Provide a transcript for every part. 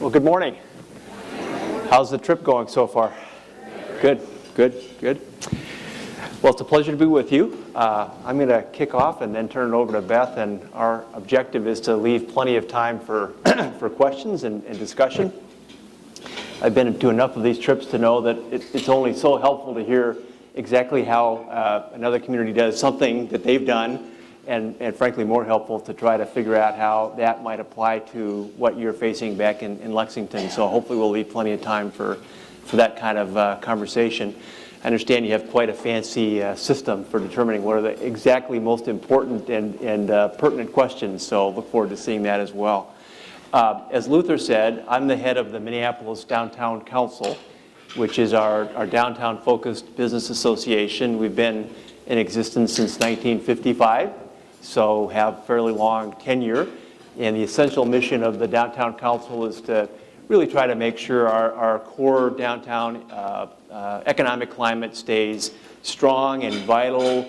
Well, good morning. How's the trip going so far? Good. Well, it's a pleasure to be with you. I'm going to kick off and then turn it over to Beth, and our objective is to leave plenty of time for for questions and discussion. I've been to enough of these trips to know that it's only so helpful to hear exactly how another community does something that they've done, and frankly more helpful to try to figure out how that might apply to what you're facing back in Lexington. So hopefully we'll leave plenty of time for that kind of conversation. I understand you have quite a fancy system for determining what are the exactly most important and pertinent questions, so look forward to seeing that as well. As Luther said, I'm the head of the Minneapolis Downtown Council, which is our downtown-focused business association. We've been in existence since 1955, so have fairly long tenure. And the essential mission of the Downtown Council is to really try to make sure our core downtown economic climate stays strong and vital,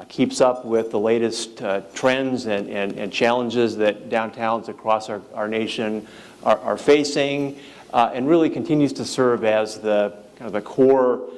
keeps up with the latest trends and challenges that downtowns across our nation are facing, and really continues to serve as the core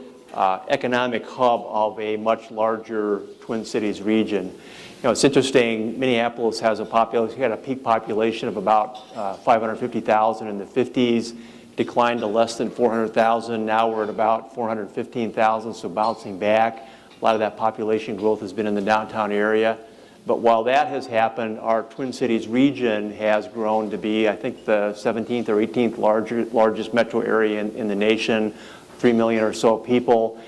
economic hub of a much larger Twin Cities region. You know, it's interesting, Minneapolis has had a peak population of about 550,000 in the 50s, declined to less than 400,000. Now we're at about 415,000, so bouncing back. A lot of that population growth has been in the downtown area. But while that has happened, our Twin Cities region has grown to be, I think, the 17th or 18th largest metro area in the nation, 3 million or so people.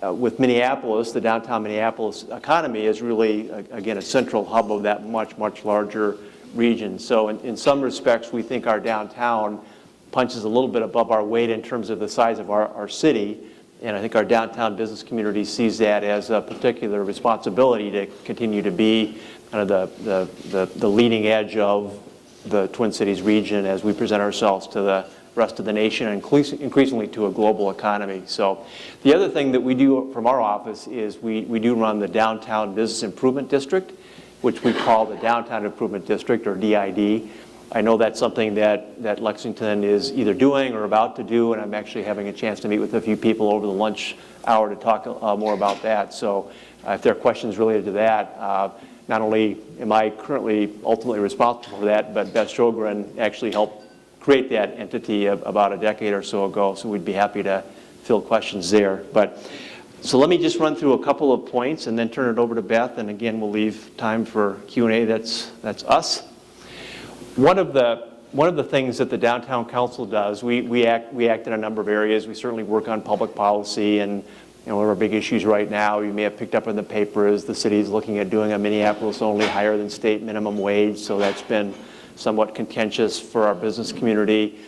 With Minneapolis, the downtown Minneapolis economy is really, again, a central hub of that much larger region. So in some respects, we think our downtown punches a little bit above our weight in terms of the size of our city. And I think our downtown business community sees that as a particular responsibility to continue to be kind of the leading edge of the Twin Cities region as we present ourselves to the rest of the nation and increasingly to a global economy. So the other thing that we do from our office is we do run the Downtown Business Improvement District, which we call the Downtown Improvement District, or DID. I know that's something that Lexington is either doing or about to do, and I'm actually having a chance to meet with a few people over the lunch hour to talk more about that. So if there are questions related to that, not only am I currently ultimately responsible for that, but Beth Sjogren actually helped create that entity about a decade or so ago, so we'd be happy to field questions there. So let me just run through a couple of points and then turn it over to Beth, and again, we'll leave time for Q&A. That's us. One of the things that the Downtown Council does, we act in a number of areas. We certainly work on public policy, and one of our big issues right now, you may have picked up in the paper, is the city's looking at doing a Minneapolis-only higher than state minimum wage, so that's been somewhat contentious for our business community.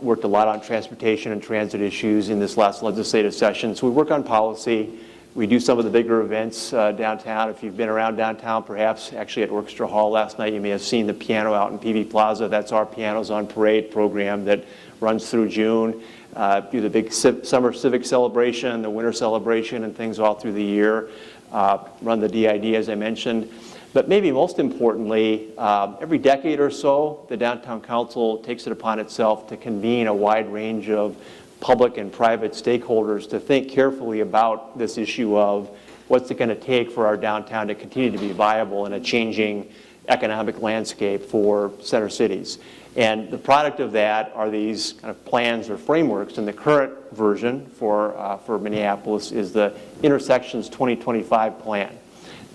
Worked a lot on transportation and transit issues in this last legislative session. So we work on policy. We do some of the bigger events downtown. If you've been around downtown, perhaps actually at Orchestra Hall last night, you may have seen the piano out in PV Plaza. That's our Pianos on Parade program that runs through June. Do the big summer civic celebration, the winter celebration, and things all through the year. Run the DID, as I mentioned. But maybe most importantly, every decade or so, the Downtown Council takes it upon itself to convene a wide range of public and private stakeholders to think carefully about this issue of what's it going to take for our downtown to continue to be viable in a changing economic landscape for center cities. And the product of that are these kind of plans or frameworks, and the current version for Minneapolis is the Intersections 2025 plan.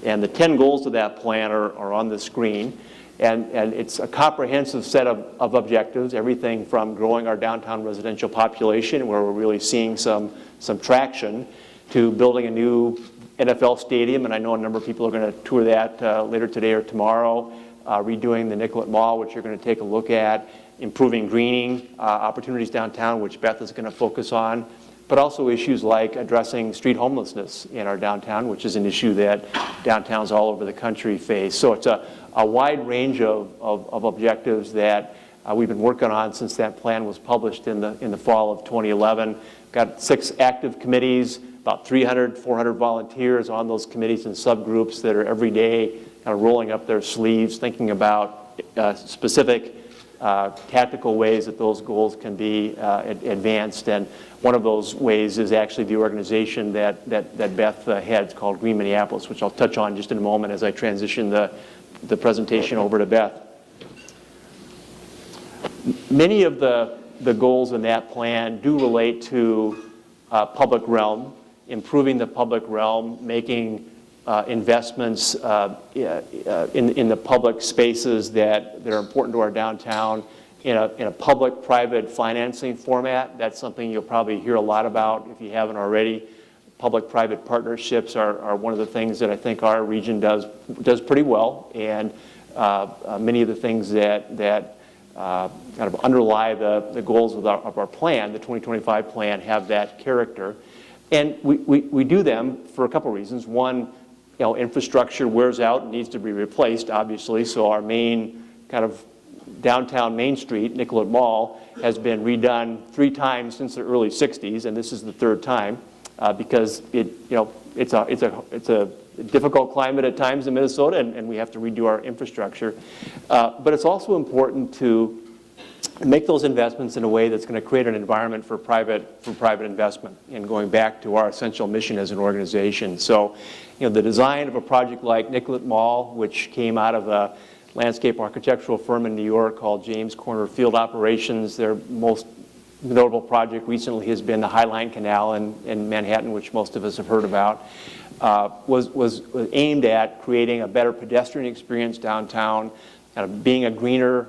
And the 10 goals of that plan are on the screen. And it's a comprehensive set of objectives, everything from growing our downtown residential population, where we're really seeing some traction, to building a new NFL stadium, and I know a number of people are going to tour that later today or tomorrow, redoing the Nicollet Mall, which you're going to take a look at, improving greening opportunities downtown, which Beth is going to focus on, but also issues like addressing street homelessness in our downtown, which is an issue that downtowns all over the country face. So it's a wide range of objectives that we've been working on since that plan was published in the fall of 2011. Got 6 active committees, about 300, 400 volunteers on those committees and subgroups that are every day kind of rolling up their sleeves, thinking about specific tactical ways that those goals can be advanced. And one of those ways is actually the organization that Beth heads, called Green Minneapolis, which I'll touch on just in a moment as I transition the presentation over to Beth. Many of the goals in that plan do relate to public realm, improving the public realm, making investments in the public spaces that are important to our downtown in a public-private financing format. That's something you'll probably hear a lot about if you haven't already. Public-private partnerships are one of the things that I think our region does pretty well, and many of the things that kind of underlie the goals of our plan, the 2025 plan, have that character. And we do them for a couple reasons. One, infrastructure wears out and needs to be replaced, obviously, so our main kind of downtown Main Street, Nicollet Mall, has been redone 3 times since the early 60s, and this is the 3rd time because it's a difficult climate at times in Minnesota, and we have to redo our infrastructure. But it's also important to make those investments in a way that's going to create an environment for private investment, and going back to our essential mission as an organization. So, the design of a project like Nicollet Mall, which came out of a landscape architectural firm in New York called James Corner Field Operations. Their most notable project recently has been the High Line Canal in Manhattan, which most of us have heard about. Was aimed at creating a better pedestrian experience downtown, kind of being a greener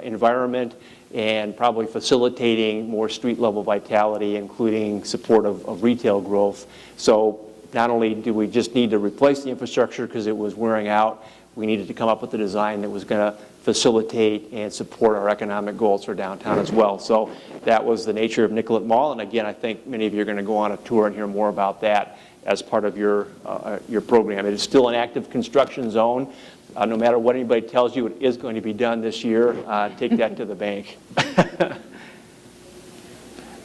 environment, and probably facilitating more street-level vitality, including support of retail growth. So not only do we just need to replace the infrastructure because it was wearing out, we needed to come up with a design that was going to facilitate and support our economic goals for downtown as well. So that was the nature of Nicollet Mall, and again, I think many of you are going to go on a tour and hear more about that as part of your program. It is still an active construction zone. No matter what anybody tells you, it is going to be done this year. Take that to the bank.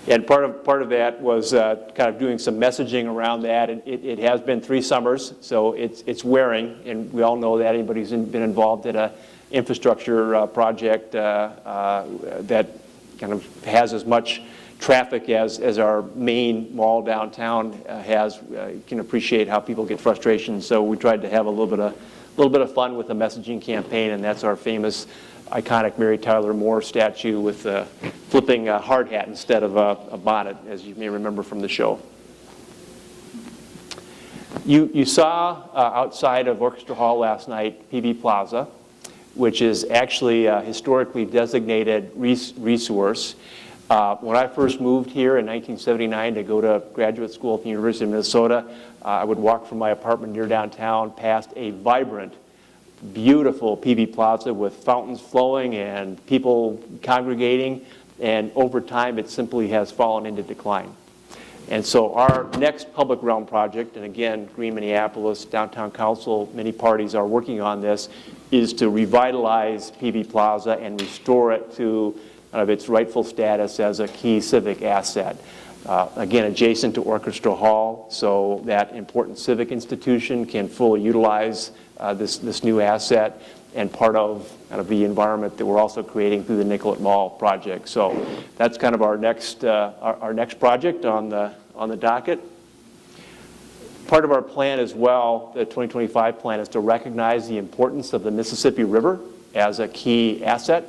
And part of that was kind of doing some messaging around that. It has been 3 summers, so it's wearing, and we all know that. Anybody who's been involved in an infrastructure project that kind of has as much traffic as our main mall downtown has, can appreciate how people get frustration. So we tried to have a little bit of fun with the messaging campaign, and that's our famous iconic Mary Tyler Moore statue with flipping a hard hat instead of a bonnet, as you may remember from the show. You saw outside of Orchestra Hall last night PB Plaza, which is actually a historically designated resource. When I first moved here in 1979 to go to graduate school at the University of Minnesota, I would walk from my apartment near downtown past a vibrant, beautiful PB Plaza with fountains flowing and people congregating, and over time it simply has fallen into decline. And so our next public realm project, and again, Green Minneapolis, Downtown Council, many parties are working on this, is to revitalize PB Plaza and restore it to its rightful status as a key civic asset. Again, adjacent to Orchestra Hall, so that important civic institution can fully utilize this new asset, and part of the environment that we're also creating through the Nicollet Mall project. So that's kind of our next project on the docket. Part of our plan as well, the 2025 plan, is to recognize the importance of the Mississippi River as a key asset.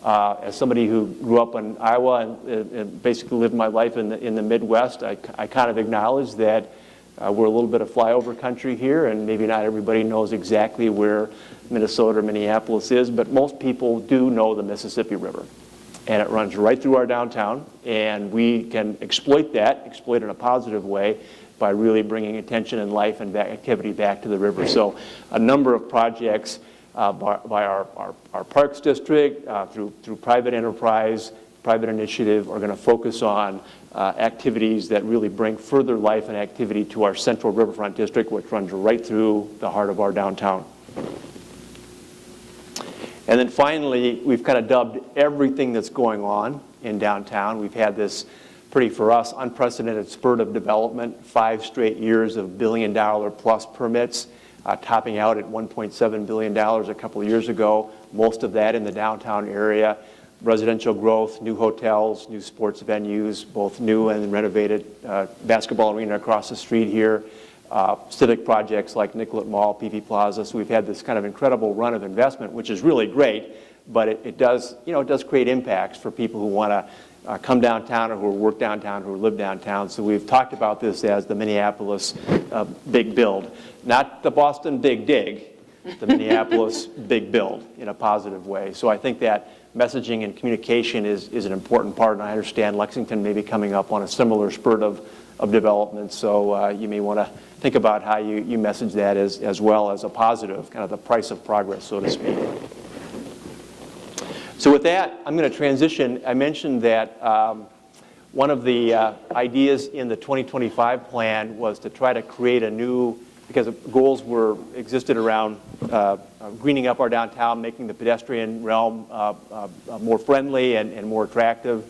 As somebody who grew up in Iowa and basically lived my life in the Midwest, I kind of acknowledge that we're a little bit of flyover country here, and maybe not everybody knows exactly where Minnesota or Minneapolis is, but most people do know the Mississippi River. And it runs right through our downtown, and we can exploit in a positive way by really bringing attention and life and activity back to the river. So a number of projects by our Parks District, through private enterprise, private initiative, are going to focus on activities that really bring further life and activity to our Central Riverfront District, which runs right through the heart of our downtown. And then finally, we've kind of dubbed everything that's going on in downtown. We've had this pretty, for us, unprecedented spurt of development, 5 straight years of billion-dollar plus permits, topping out at $1.7 billion a couple of years ago. most of that in the downtown area. Residential growth, new hotels, new sports venues, both new and renovated basketball arena across the street here, civic projects like Nicollet Mall, PV Plaza. So we've had this kind of incredible run of investment, which is really great, but it does create impacts for people who want to come downtown or who work downtown, who live downtown. So we've talked about this as the Minneapolis Big Build, not the Boston Big Dig, the Minneapolis Big Build in a positive way. So I think that messaging and communication is an important part, and I understand Lexington may be coming up on a similar spurt of development, so you may want to think about how you message that as well as a positive, kind of the price of progress, so to speak. So with that, I'm going to transition. I mentioned that one of the ideas in the 2025 plan was to try to create a new, because goals existed around greening up our downtown, making the pedestrian realm more friendly and more attractive.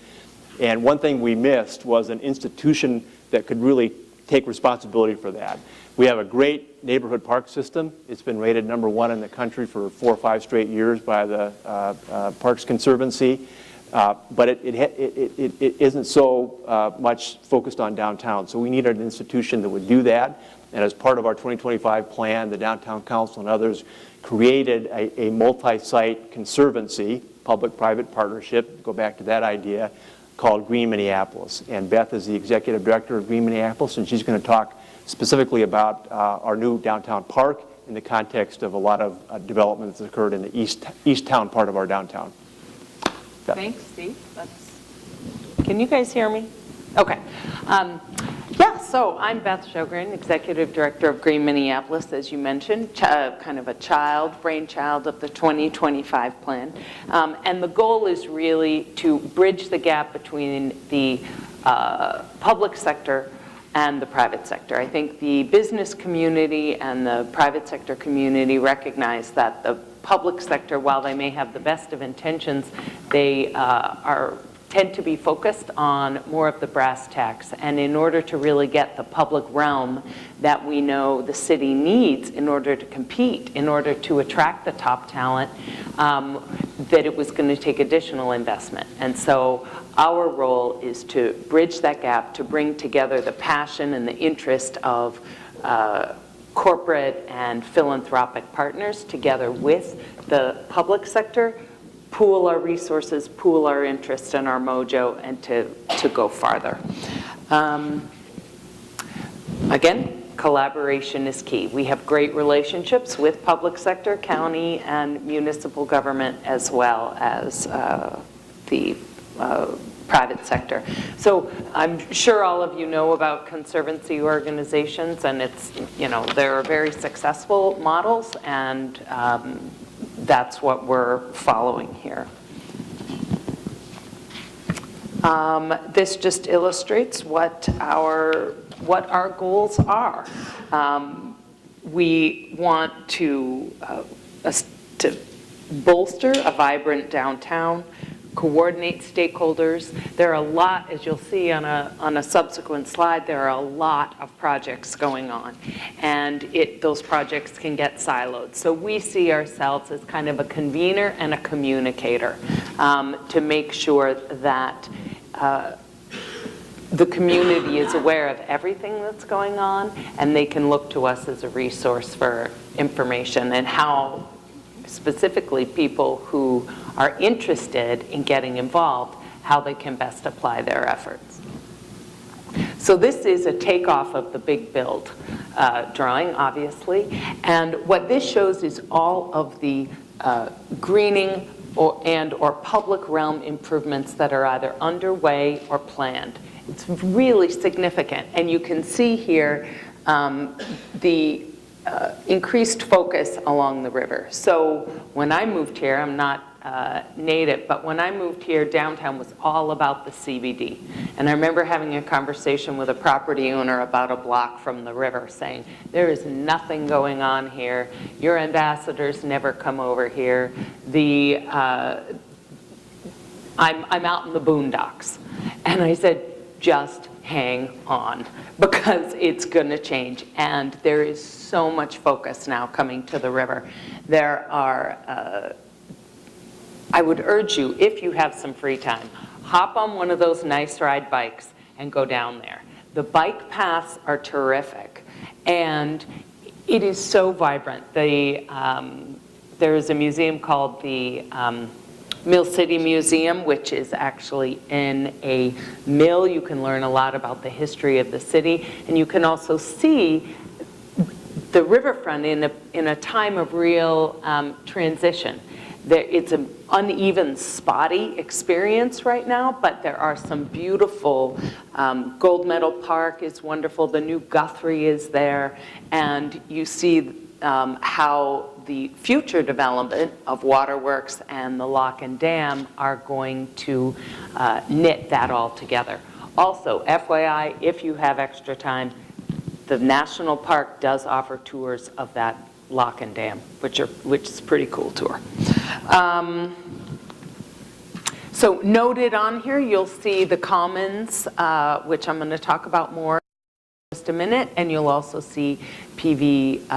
And one thing we missed was an institution that could really take responsibility for that. We have a great neighborhood park system. It's been rated #1 in the country for 4 or 5 straight years by the Parks Conservancy. But it isn't so much focused on downtown. So we need an institution that would do that. And as part of our 2025 plan, the Downtown Council and others created a multi-site conservancy, public-private partnership, go back to that idea, called Green Minneapolis. And Beth is the executive director of Green Minneapolis, and she's going to talk specifically about our new downtown park in the context of a lot of development that's occurred in the east town part of our downtown. Beth. Thanks, Steve. Can you guys hear me? Okay. Yeah, so I'm Beth Sjogren, Executive Director of Green Minneapolis, as you mentioned, kind of a brainchild of the 2025 plan. And the goal is really to bridge the gap between the public sector and the private sector. I think the business community and the private sector community recognize that the public sector, while they may have the best of intentions, they tend to be focused on more of the brass tacks. And in order to really get the public realm that we know the city needs in order to compete, in order to attract the top talent, that it was going to take additional investment. And so our role is to bridge that gap, to bring together the passion and the interest of corporate and philanthropic partners together with the public sector, pool our resources, pool our interests and our mojo, and to go farther. Again, collaboration is key. We have great relationships with public sector, county, and municipal government, as well as the private sector. So I'm sure all of you know about conservancy organizations, and they're very successful models, and that's what we're following here. This just illustrates what our goals are. We want to bolster a vibrant downtown, coordinate stakeholders. There are a lot, as you'll see on a subsequent slide, there are a lot of projects going on, and those projects can get siloed. So we see ourselves as kind of a convener and a communicator to make sure that the community is aware of everything that's going on, and they can look to us as a resource for information and how specifically people who are interested in getting involved, how they can best apply their efforts. So this is a takeoff of the Big Build drawing, obviously. And what this shows is all of the greening or public realm improvements that are either underway or planned. It's really significant. And you can see here the increased focus along the river. So when I moved here, I'm not native, but when I moved here, downtown was all about the CBD. And I remember having a conversation with a property owner about a block from the river saying, there is nothing going on here. Your ambassadors never come over here. I'm out in the boondocks. And I said, just hang on, because it's going to change. And there is so much focus now coming to the river. There are I would urge you, if you have some free time, hop on one of those nice ride bikes and go down there. The bike paths are terrific, and it is so vibrant. There is a museum called the Mill City Museum, which is actually in a mill. You can learn a lot about the history of the city, and you can also see the riverfront in a time of real transition. It's an uneven, spotty experience right now, but there are some beautiful, Gold Medal Park is wonderful, the new Guthrie is there, and you see how the future development of Waterworks and the Lock and Dam are going to knit that all together. Also, FYI, if you have extra time, the National Park does offer tours of that Lock and Dam, which is a pretty cool tour. So noted on here, you'll see the Commons, which I'm going to talk about more in just a minute, and you'll also see PV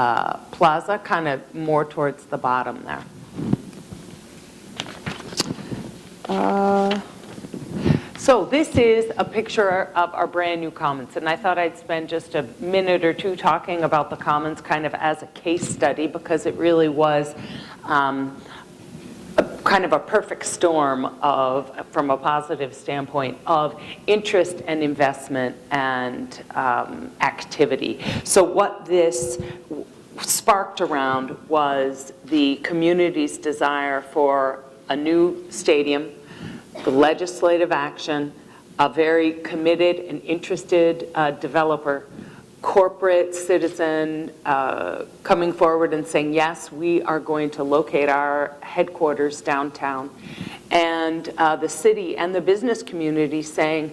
Plaza, kind of more towards the bottom there. So this is a picture of our brand new Commons, and I thought I'd spend just a minute or two talking about the Commons kind of as a case study, because it really was kind of a perfect storm of, from a positive standpoint, of interest and investment and activity. So what this sparked around was the community's desire for a new stadium, the legislative action, a very committed and interested developer, corporate citizen coming forward and saying, yes, we are going to locate our headquarters downtown, and the city and the business community saying,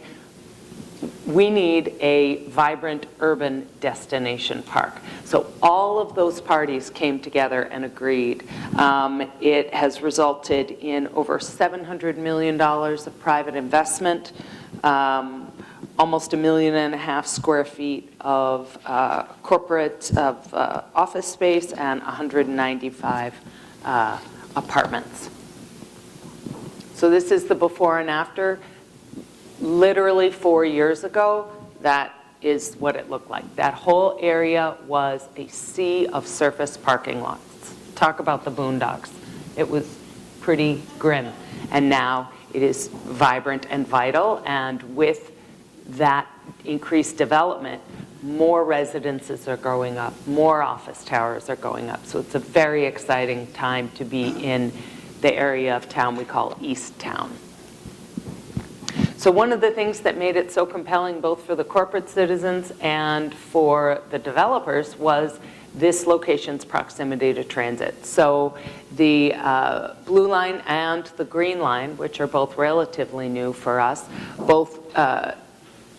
we need a vibrant urban destination park. So all of those parties came together and agreed. It has resulted in over $700 million of private investment, almost 1.5 million square feet of corporate office space, and 195 apartments. So this is the before and after. Literally 4 years ago, that is what it looked like. That whole area was a sea of surface parking lots. Talk about the boondocks. It was pretty grim. And now it is vibrant and vital, and with that increased development, more residences are going up, more office towers are going up. So it's a very exciting time to be in the area of town we call East Town. So one of the things that made it so compelling, both for the corporate citizens and for the developers, was this location's proximity to transit. So the Blue Line and the Green Line, which are both relatively new for us, both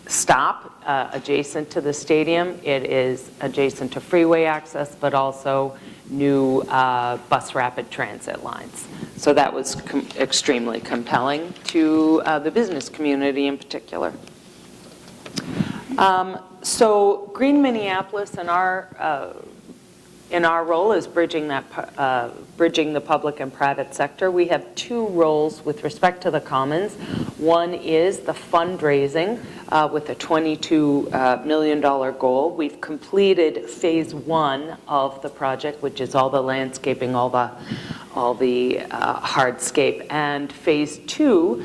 stop adjacent to the stadium. It is adjacent to freeway access, but also new bus rapid transit lines. So that was extremely compelling to the business community in particular. So Green Minneapolis in our role is bridging the public and private sector. We have two roles with respect to the Commons. One is the fundraising with a $22 million goal. We've completed phase 1 of the project, which is all the landscaping, all the hardscape. And phase 2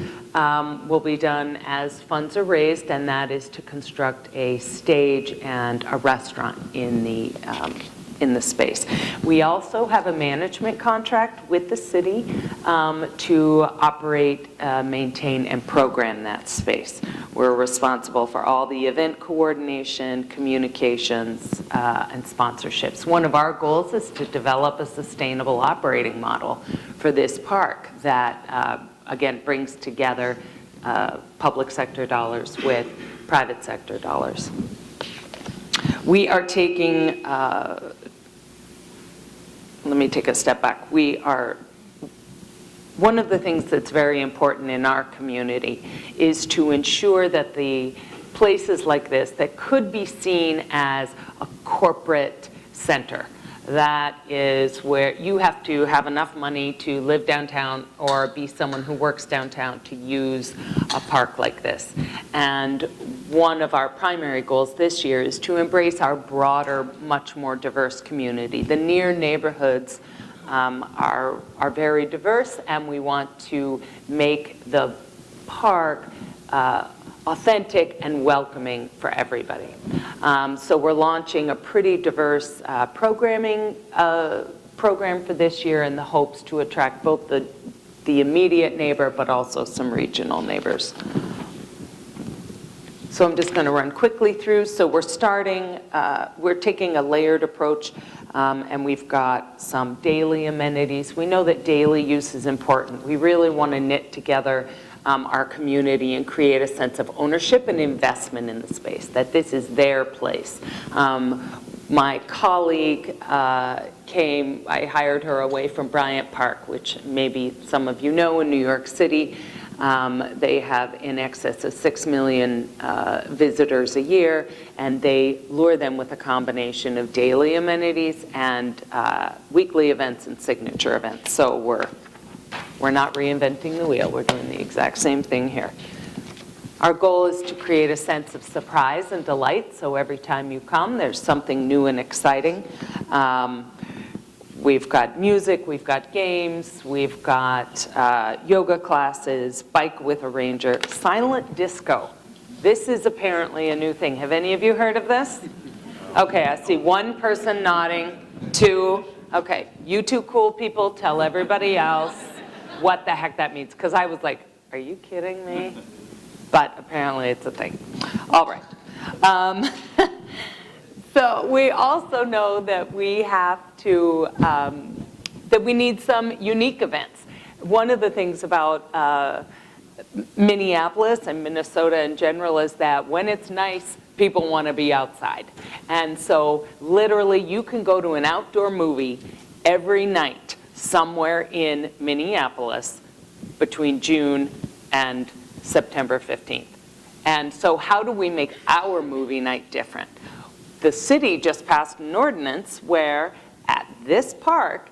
will be done as funds are raised, and that is to construct a stage and a restaurant in the space. We also have a management contract with the city to operate, maintain, and program that space. We're responsible for all the event coordination, communications, and sponsorships. One of our goals is to develop a sustainable operating model for this park that, again, brings together public sector dollars with private sector dollars. We are taking let me take a step back. One of the things that's very important in our community is to ensure that the places like this that could be seen as a corporate center, That is where you have to have enough money to live downtown or be someone who works downtown to use a park like this. And one of our primary goals this year is to embrace our broader, much more diverse community. The near neighborhoods are very diverse, and we want to make the park authentic and welcoming for everybody. So we're launching a pretty diverse program for this year in the hopes to attract both the immediate neighbor but also some regional neighbors. So I'm just going to run quickly through. So we're taking a layered approach, and we've got some daily amenities. We know that daily use is important. We really want to knit together our community and create a sense of ownership and investment in the space, that this is their place. My colleague came, I hired her away from Bryant Park, which maybe some of you know in New York City. They have in excess of 6 million visitors a year, and they lure them with a combination of daily amenities and weekly events and signature events. So we're not reinventing the wheel. We're doing the exact same thing here. Our goal is to create a sense of surprise and delight, so every time you come, there's something new and exciting. We've got music, we've got games, we've got yoga classes, bike with a ranger, silent disco. This is apparently a new thing. Have any of you heard of this? Okay, I see one person nodding, two. Okay, you two cool people, tell everybody else what the heck that means, because I was like, are you kidding me? But apparently it's a thing. All right. So we also know that we have to, that we need some unique events. One of the things about Minneapolis and Minnesota in general is that when it's nice, people want to be outside. And so literally you can go to an outdoor movie every night somewhere in Minneapolis between June and September 15th. And so how do we make our movie night different? The city just passed an ordinance where at this park,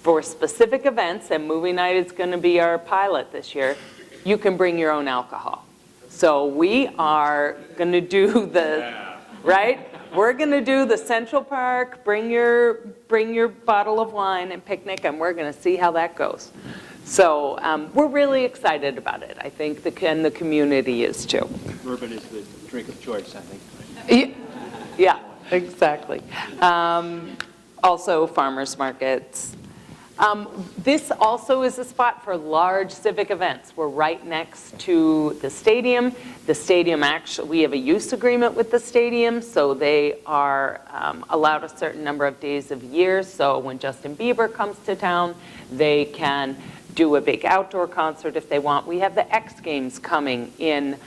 for specific events, and movie night is going to be our pilot this year, you can bring your own alcohol. So we are going to do right? We're going to do the Central Park, bring your bottle of wine and picnic, and we're going to see how that goes. So we're really excited about it. I think and the community is too. Bourbon is the drink of choice, I think. Yeah, exactly. Also farmers markets. This also is a spot for large civic events. We're right next to the stadium. The stadium actually, we have a use agreement with the stadium, so they are allowed a certain number of days of year. So when Justin Bieber comes to town, they can do a big outdoor concert if they want. We have the X Games coming in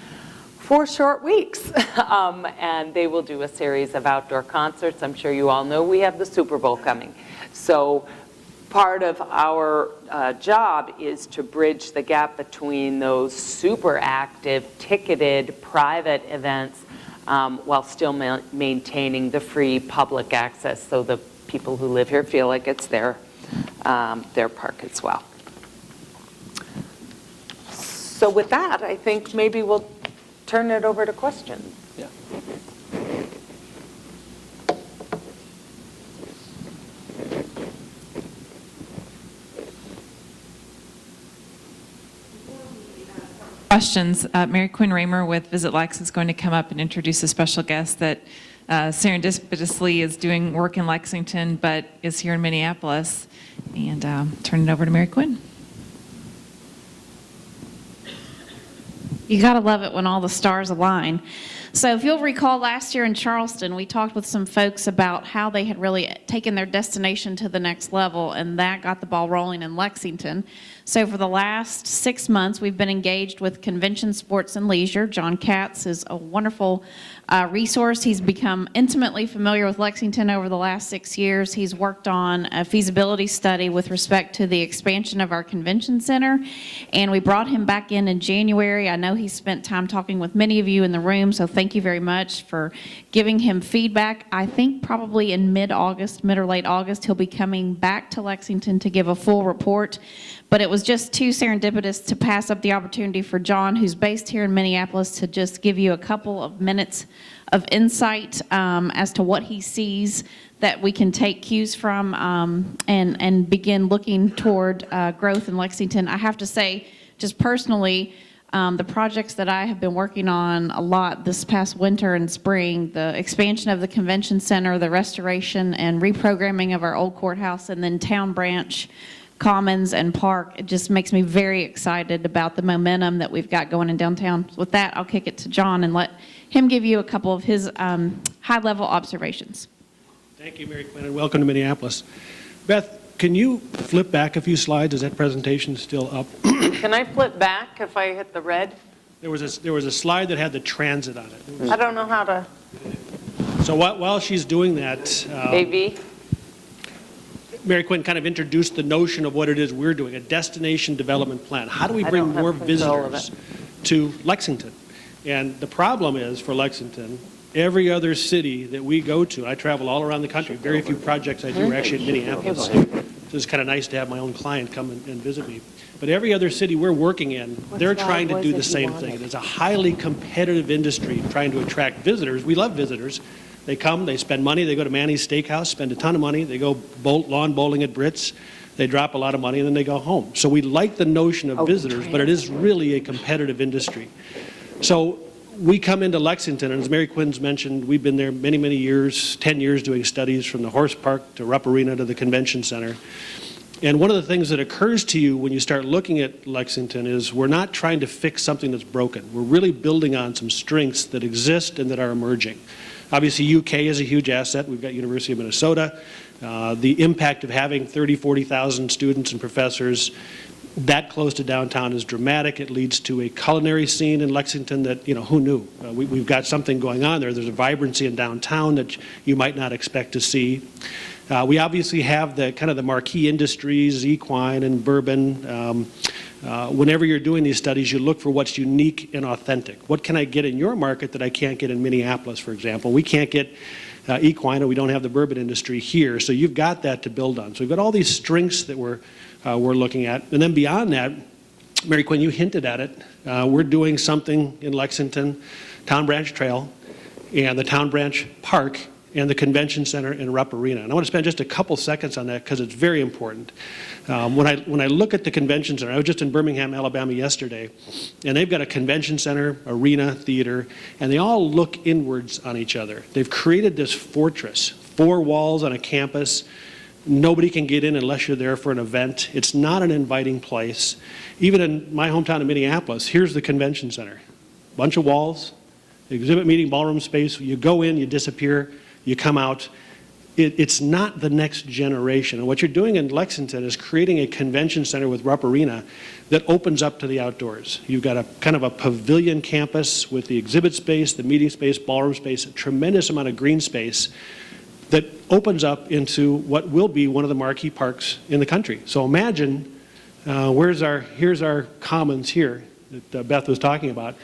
4 short weeks, and they will do a series of outdoor concerts. I'm sure you all know we have the Super Bowl coming. So part of our job is to bridge the gap between those super active, ticketed, private events while still maintaining the free public access so the people who live here feel like it's their park as well. So with that, I think maybe we'll turn it over to questions. Yeah. Questions. Mary Quinn Raymer with Visit Lex is going to come up and introduce a special guest that serendipitously is doing work in Lexington but is here in Minneapolis. And turn it over to Mary Quinn. You gotta love it when all the stars align. So if you'll recall last year in Charleston, we talked with some folks about how they had really taken their destination to the next level, and that got the ball rolling in Lexington. So for the last 6 months, we've been engaged with Convention Sports and Leisure. John Katz is a wonderful resource. He's become intimately familiar with Lexington over the last 6 years. He's worked on a feasibility study with respect to the expansion of our convention center, and we brought him back in January. I know he spent time talking with many of you in the room, so thank you very much for giving him feedback. I think probably in mid or late August, he'll be coming back to Lexington to give a full report. But it was just too serendipitous to pass up the opportunity for John, who's based here in Minneapolis, to just give you a couple of minutes of insight as to what he sees that we can take cues from and begin looking toward growth in Lexington. I have to say, just personally, the projects that I have been working on a lot this past winter and spring, the expansion of the convention center, the restoration and reprogramming of our old courthouse, and then Town Branch, Commons, and Park, it just makes me very excited about the momentum that we've got going in downtown. With that, I'll kick it to John and let him give you a couple of his high-level observations. Thank you, Mary Quinn, and welcome to Minneapolis. Beth, can you flip back a few slides? Is that presentation still up? Can I flip back if I hit the red? There was a slide that had the transit on it. I don't know how to, So while she's doing that, AV? Mary Quinn kind of introduced the notion of what it is we're doing, a destination development plan. How do we I bring don't have more control of visitors to Lexington? And the problem is, for Lexington, every other city that we go to, I travel all around the country, very few projects I do are actually in Minneapolis. So it's kind of nice to have my own client come and visit me. But every other city we're working in, they're trying to do the same thing. It's a highly competitive industry trying to attract visitors. We love visitors. They come, they spend money, they go to Manny's Steakhouse, spend a ton of money, they go lawn bowling at Brits, they drop a lot of money, and then they go home. So we like the notion of visitors, but it is really a competitive industry. So we come into Lexington, and as Mary Quinn's mentioned, we've been there many, many years, 10 years doing studies from the Horse Park to Rupp Arena to the Convention Center. And one of the things that occurs to you when you start looking at Lexington is we're not trying to fix something that's broken. We're really building on some strengths that exist and that are emerging. Obviously, UK is a huge asset. We've got University of Minnesota. The impact of having 30, 40,000 students and professors that close to downtown is dramatic. It leads to a culinary scene in Lexington that, who knew? We've got something going on there. There's a vibrancy in downtown that you might not expect to see. We obviously have the kind of the marquee industries, equine and bourbon. Whenever you're doing these studies, you look for what's unique and authentic. What can I get in your market that I can't get in Minneapolis, for example? We can't get equine, or we don't have the bourbon industry here, so you've got that to build on. So we've got all these strengths that we're looking at. And then beyond that, Mary Quinn, you hinted at it, we're doing something in Lexington, Town Branch Trail, and the Town Branch Park, and the Convention Center and Rupp Arena. And I want to spend just a couple seconds on that because it's very important. When I look at the Convention Center, I was just in Birmingham, Alabama yesterday, and they've got a convention center, arena, theater, and they all look inwards on each other. They've created this fortress, 4 walls on a campus. Nobody can get in unless you're there for an event. It's not an inviting place. Even in my hometown of Minneapolis, here's the Convention Center. Bunch of walls, exhibit meeting, ballroom space. You go in, you disappear. You come out, it's not the next generation. And what you're doing in Lexington is creating a convention center with Rupp Arena that opens up to the outdoors. You've got a kind of a pavilion campus with the exhibit space, the meeting space, ballroom space, a tremendous amount of green space that opens up into what will be one of the marquee parks in the country. So imagine, here's our commons here that Beth was talking about.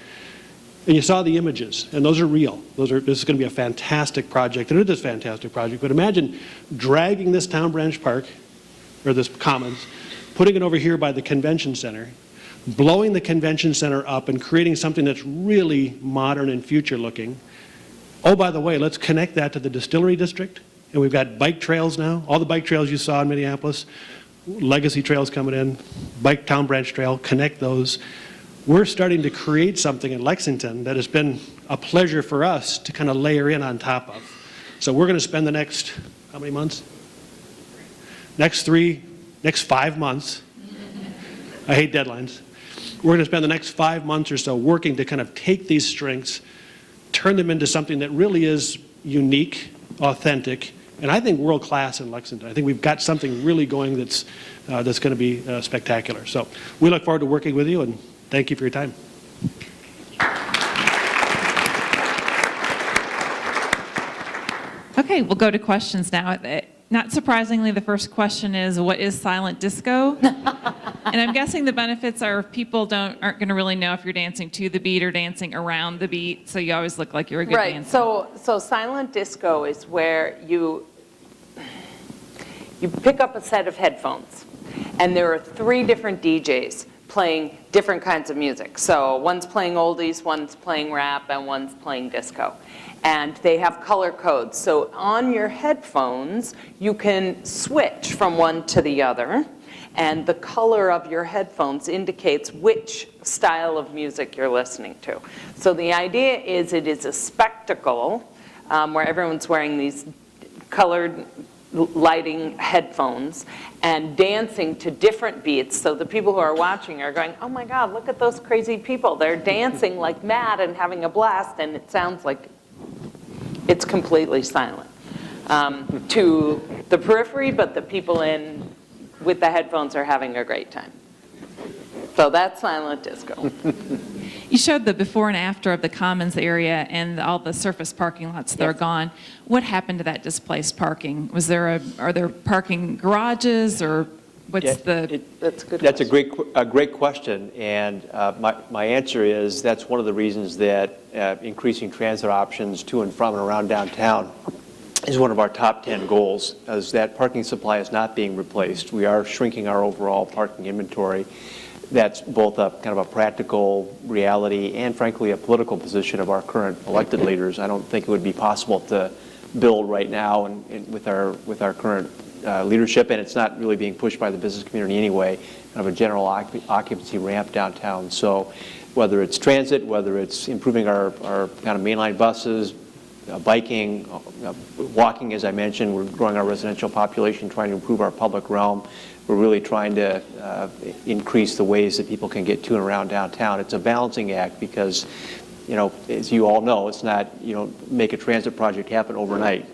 And you saw the images, and those are real. This is going to be a fantastic project, and it is a fantastic project. But imagine dragging this Town Branch Park, or this Commons, putting it over here by the Convention Center, blowing the Convention Center up and creating something that's really modern and future-looking. Oh, by the way, let's connect that to the Distillery District, and we've got bike trails now. All the bike trails you saw in Minneapolis, legacy trails coming in, bike Town Branch Trail, connect those. We're starting to create something in Lexington that has been a pleasure for us to kind of layer in on top of. So we're going to spend the next, how many months? Next 5 months. I hate deadlines. We're going to spend the next 5 months or so working to kind of take these strengths, turn them into something that really is unique, authentic, and I think world-class in Lexington. I think we've got something really going that's going to be spectacular. So we look forward to working with you, and thank you for your time. Okay, we'll go to questions now. Not surprisingly, the first question is, what is silent disco? And I'm guessing the benefits are people aren't going to really know if you're dancing to the beat or dancing around the beat, so you always look like you're a good Right, dancer. so silent disco is where you pick up a set of headphones, and there are 3 different DJs playing different kinds of music. So one's playing oldies, one's playing rap, and one's playing disco. And they have color codes. So on your headphones, you can switch from one to the other, and the color of your headphones indicates which style of music you're listening to. So the idea is it is a spectacle where everyone's wearing these colored lighting headphones and dancing to different beats. So the people who are watching are going, oh my God, look at those crazy people. They're dancing like mad and having a blast, and it sounds like it's completely silent to the periphery, but the people in with the headphones are having a great time. So that's silent disco. You showed the before and after of the Commons area and all the surface parking lots that are gone. What happened to that displaced parking? Are there parking garages, or what's That's a good That's question. a great question, and my answer is that's one of the reasons that increasing transit options to and from and around downtown is one of our top 10 goals, as that parking supply is not being replaced. We are shrinking our overall parking inventory. That's both a kind of a practical reality and, frankly, a political position of our current elected leaders. I don't think it would be possible to build right now and with our current leadership, and it's not really being pushed by the business community anyway, kind of a general occupancy ramp downtown. So whether it's transit, whether it's improving our kind of mainline buses, biking, walking, as I mentioned, we're growing our residential population, trying to improve our public realm. We're really trying to increase the ways that people can get to and around downtown. It's a balancing act because, as you all know, it's not, make a transit project happen overnight.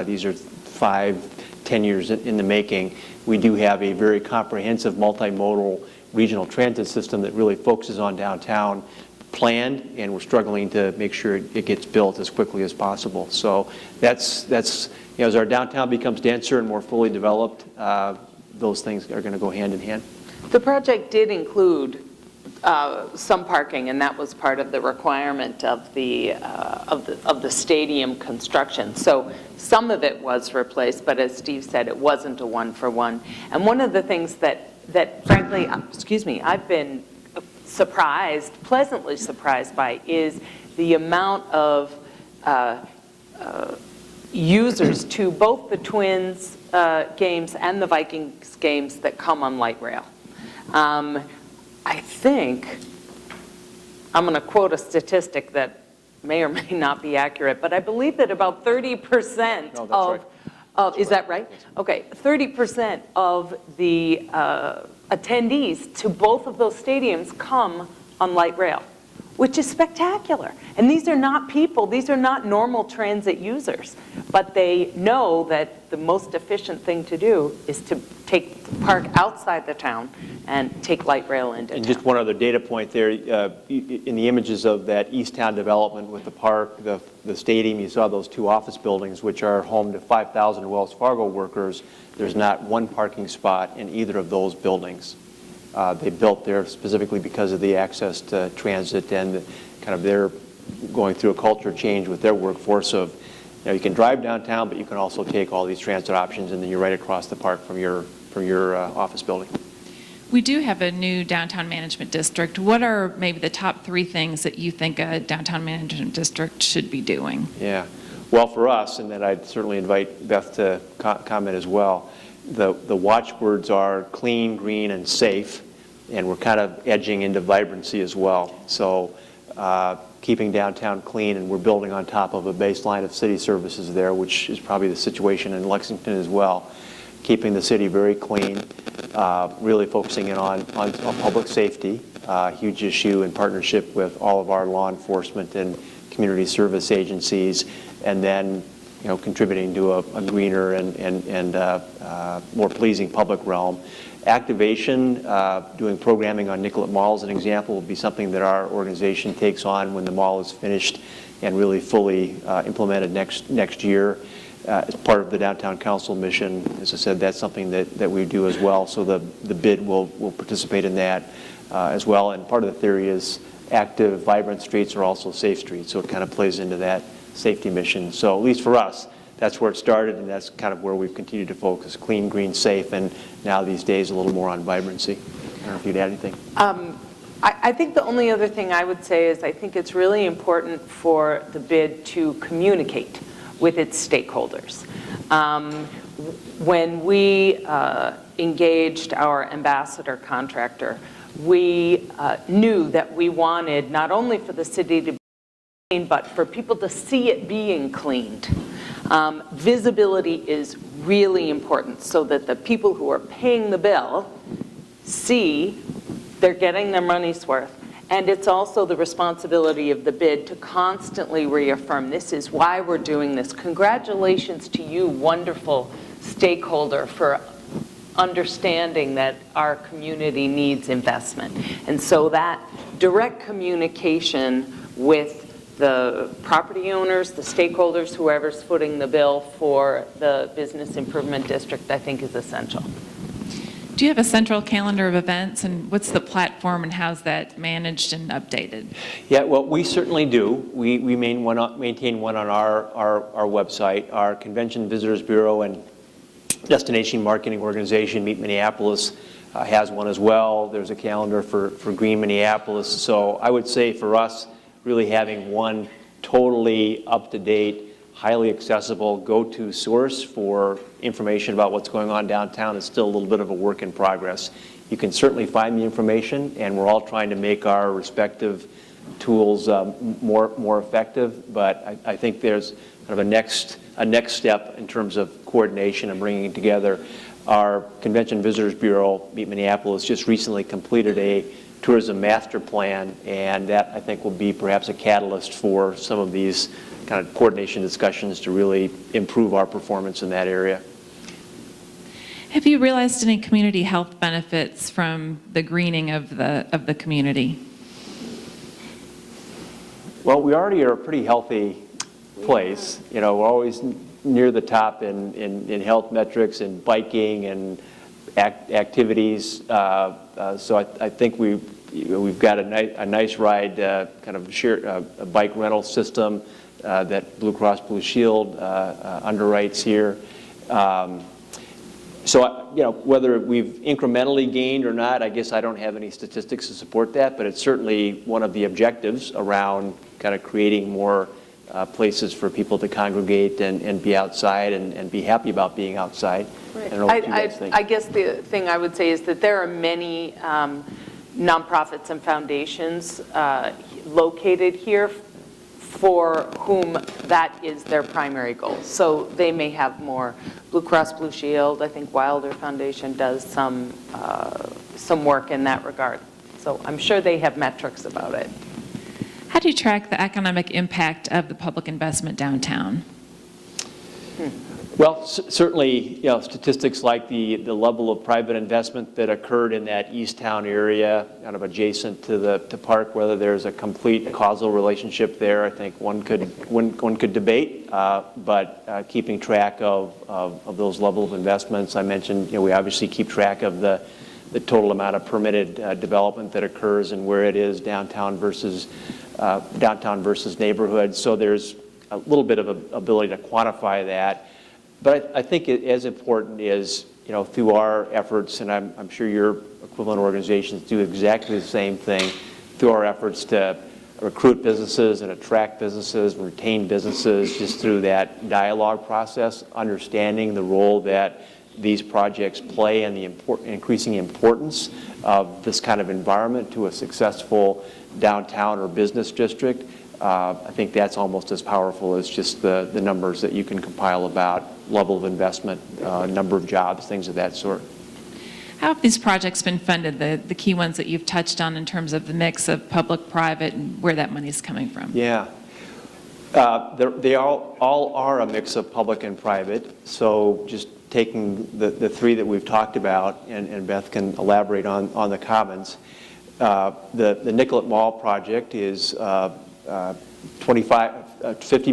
These are 5-10 years in the making. We do have a very comprehensive multimodal regional transit system that really focuses on downtown planned, and we're struggling to make sure it gets built as quickly as possible. So that's as our downtown becomes denser and more fully developed, those things are going to go hand in hand. The project did include some parking, and that was part of the requirement of the stadium construction. So some of it was replaced, but as Steve said, it wasn't a one-for-one. And one of the things that frankly, I've been pleasantly surprised by is the amount of users to both the Twins games and the Vikings games that come on light rail. I think, I'm going to quote a statistic that may or may not be accurate, but I believe that about 30% No, that's right. is that right? Okay, 30% of the attendees to both of those stadiums come on light rail, which is spectacular. And these are not people, these are not normal transit users, but they know that the most efficient thing to do is to park outside the town and take light rail into And town. just one other data point there, in the images of that East Town development with the park, the stadium, you saw those 2 office buildings, which are home to 5,000 Wells Fargo workers. There's not one parking spot in either of those buildings. They built there specifically because of the access to transit and kind of their going through a culture change with their workforce of, you can drive downtown, but you can also take all these transit options, and then you're right across the park from your office building. We do have a new downtown management district. What are maybe the top 3 things that you think a downtown management district should be doing? Yeah. Well, for us, and then I'd certainly invite Beth to comment as well, the watchwords are clean, green, and safe, and we're kind of edging into vibrancy as well. So keeping downtown clean, and we're building on top of a baseline of city services there, which is probably the situation in Lexington as well. Keeping the city very clean, really focusing in on public safety, huge issue in partnership with all of our law enforcement and community service agencies, and then contributing to a greener and more pleasing public realm. Activation, doing programming on Nicollet Mall as an example, will be something that our organization takes on when the mall is finished and really fully implemented next year. As part of the Downtown Council mission, as I said, that's something that we do as well. So the bid will participate in that as well. And part of the theory is active, vibrant streets are also safe streets. So it kind of plays into that safety mission. So at least for us, that's where it started, and that's kind of where we've continued to focus: clean, green, safe, and now these days a little more on vibrancy. I don't know if you'd add anything. I think the only other thing I would say is I think it's really important for the bid to communicate with its stakeholders. When we engaged our ambassador contractor, we knew that we wanted not only for the city to be clean, but for people to see it being cleaned. Visibility is really important so that the people who are paying the bill see they're getting their money's worth. And it's also the responsibility of the bid to constantly reaffirm, this is why we're doing this. Congratulations to you, wonderful stakeholder, for understanding that our community needs investment. And so that direct communication with the property owners, the stakeholders, whoever's footing the bill for the business improvement district, I think is essential. Do you have a central calendar of events, and what's the platform, and how's that managed and updated? Yeah, well, we certainly do. We maintain one on our website. Our Convention Visitors Bureau and Destination Marketing Organization, Meet Minneapolis, has one as well. There's a calendar for Green Minneapolis. So I would say for us, really having one totally up-to-date, highly accessible go-to source for information about what's going on downtown is still a little bit of a work in progress. You can certainly find the information, and we're all trying to make our respective tools more effective, but I think there's kind of a next step in terms of coordination and bringing it together. Our Convention Visitors Bureau, Meet Minneapolis, just recently completed a tourism master plan, and that, I think, will be perhaps a catalyst for some of these kind of coordination discussions to really improve our performance in that area. Have you realized any community health benefits from the greening of the community? Well, we already are a pretty healthy place. We're always near the top in health metrics and biking and activities. So I think we've got a nice ride, kind of a bike rental system that Blue Cross Blue Shield underwrites here. So whether we've incrementally gained or not, I guess I don't have any statistics to support that, but it's certainly one of the objectives around kind of creating more places for people to congregate and be outside and be happy about being outside. Right. I don't know what you guys think. I guess the thing I would say is that there are many nonprofits and foundations located here for whom that is their primary goal. So they may have more. Blue Cross Blue Shield, I think Wilder Foundation does some work in that regard. So I'm sure they have metrics about it. How do you track the economic impact of the public investment downtown? Well, certainly, statistics like the level of private investment that occurred in that East Town area, kind of adjacent to the park, whether there's a complete causal relationship there, I think one could debate. But keeping track of those level of investments, I mentioned, we obviously keep track of the total amount of permitted development that occurs and where it is downtown versus neighborhoods. So there's a little bit of ability to quantify that. But I think as important is, through our efforts, and I'm sure your equivalent organizations do exactly the same thing, through our efforts to recruit businesses and attract businesses and retain businesses, just through that dialogue process, understanding the role that these projects play and the increasing importance of this kind of environment to a successful downtown or business district. I think that's almost as powerful as just the numbers that you can compile about level of investment, number of jobs, things of that sort. How have these projects been funded, the key ones that you've touched on in terms of the mix of public, private, and where that money is coming from? Yeah. They all are a mix of public and private, so just taking the three that we've talked about, and Beth can elaborate on the commons. The Nicollet Mall project is $50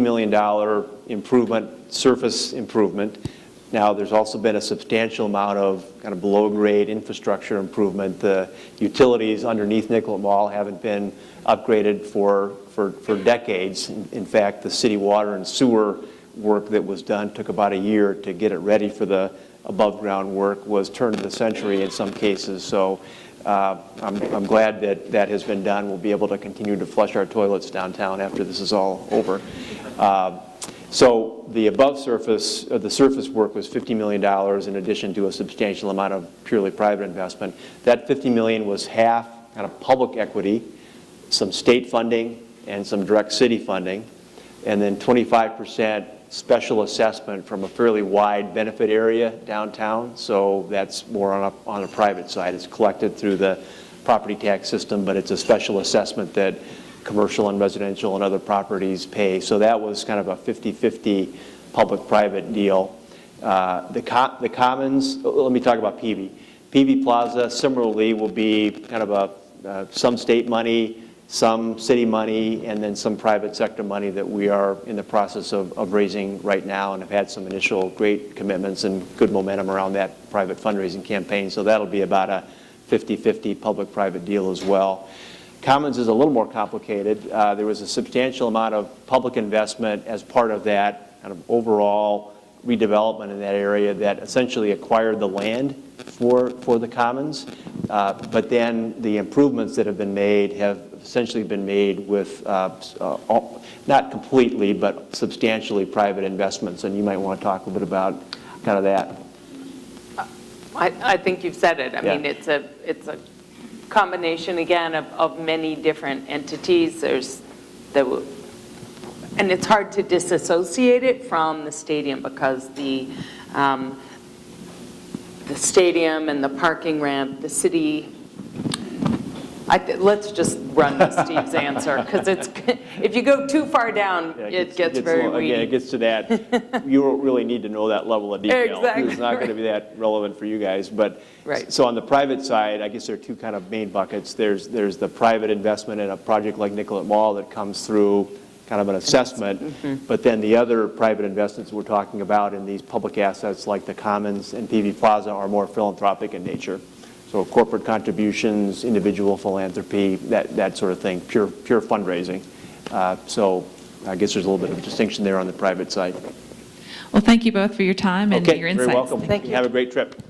million improvement, surface improvement. Now, there's also been a substantial amount of kind of below-grade infrastructure improvement. The utilities underneath Nicollet Mall haven't been upgraded for decades. In fact, the city water and sewer work that was done took about a year to get it ready for the above-ground work, was turn of the century in some cases. So I'm glad that that has been done. We'll be able to continue to flush our toilets downtown after this is all over. So the the surface work was $50 million in addition to a substantial amount of purely private investment. That $50 million was half kind of public equity, some state funding, and some direct city funding, and then 25% special assessment from a fairly wide benefit area downtown. So that's more on a private side. It's collected through the property tax system, but it's a special assessment that commercial and residential and other properties pay. So that was kind of a 50-50 public-private deal. The Commons, let me talk about Peavey. Peavey Plaza similarly will be kind of some state money, some city money, and then some private sector money that we are in the process of raising right now, and have had some initial great commitments and good momentum around that private fundraising campaign. So that'll be about a 50-50 public-private deal as well. Commons is a little more complicated. There was a substantial amount of public investment as part of that kind of overall redevelopment in that area that essentially acquired the land for the Commons. But then the improvements that have been made have essentially been made with, not completely, but substantially private investments. And you might want to talk a bit about kind of that. I think you've said it. I mean, it's a combination, again, of many different entities. And it's hard to disassociate it from the stadium, because the stadium and the parking ramp, the city, let's just run with Steve's answer, because if you go too far down, it gets very weedy. Again, it gets to that. You don't really need to know that level of detail. Exactly. It's not going to be that relevant for you guys. But right. So on the private side, I guess there are two kind of main buckets. There's the private investment in a project like Nicollet Mall that comes through kind of an assessment. Mm-hmm. But then the other private investments we're talking about in these public assets like the Commons and Peavey Plaza are more philanthropic in nature. So corporate contributions, individual philanthropy, that sort of thing, pure fundraising. So I guess there's a little bit of a distinction there on the private side. Well, thank you both for your time and Okay, your insights. very welcome. Thank you. Have a great trip.